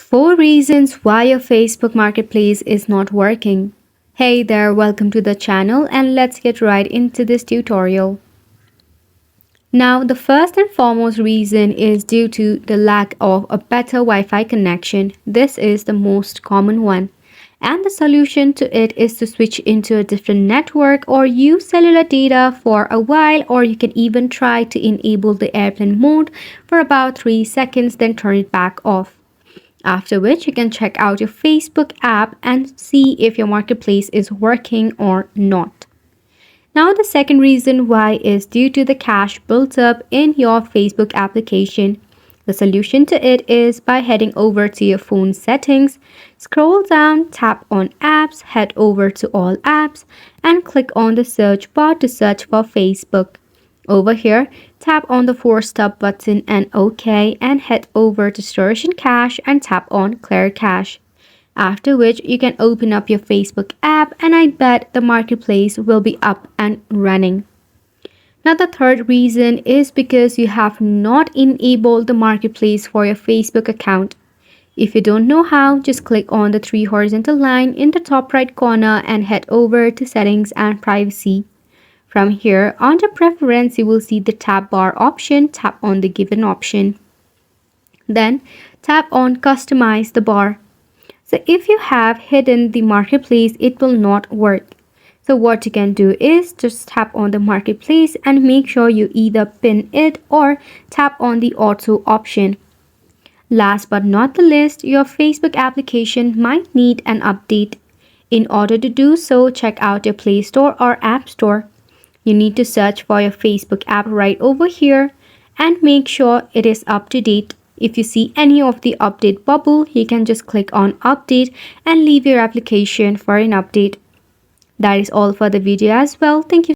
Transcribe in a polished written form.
4 reasons why your Facebook Marketplace is not working. Hey there, welcome to the channel and let's get right into this tutorial. Now, the first and foremost reason is due to the lack of a better Wi-Fi connection. This is the most common one. And the solution to it is to switch into a different network or use cellular data for a while, or you can even try to enable the airplane mode for about 3 seconds, then turn it back off. After which you can check out your Facebook app and see if your marketplace is working or not. Now the second reason why is due to the cache built up in your Facebook application. The solution to it is by heading over to your phone settings, scroll down, tap on apps, head over to all apps and click on the search bar to search for Facebook. Over here, tap on the 4-stop button and OK and head over to Storage and Cache and tap on Clear Cache. After which you can open up your Facebook app and I bet the marketplace will be up and running. Now the third reason is because you have not enabled the marketplace for your Facebook account. If you don't know how, just click on the 3 horizontal line in the top right corner and head over to Settings and Privacy. From here, under Preference, you will see the tab bar option. Tap on the given option. Then, tap on Customize the bar. So, if you have hidden the marketplace, it will not work. So, what you can do is just tap on the marketplace and make sure you either pin it or tap on the Auto option. Last but not the least, your Facebook application might need an update. In order to do so, check out your Play Store or App Store. You need to search for your Facebook app right over here and make sure it is up to date. If you see any of the update bubble, you can just click on update and leave your application for an update. That is all for the video as well. Thank you.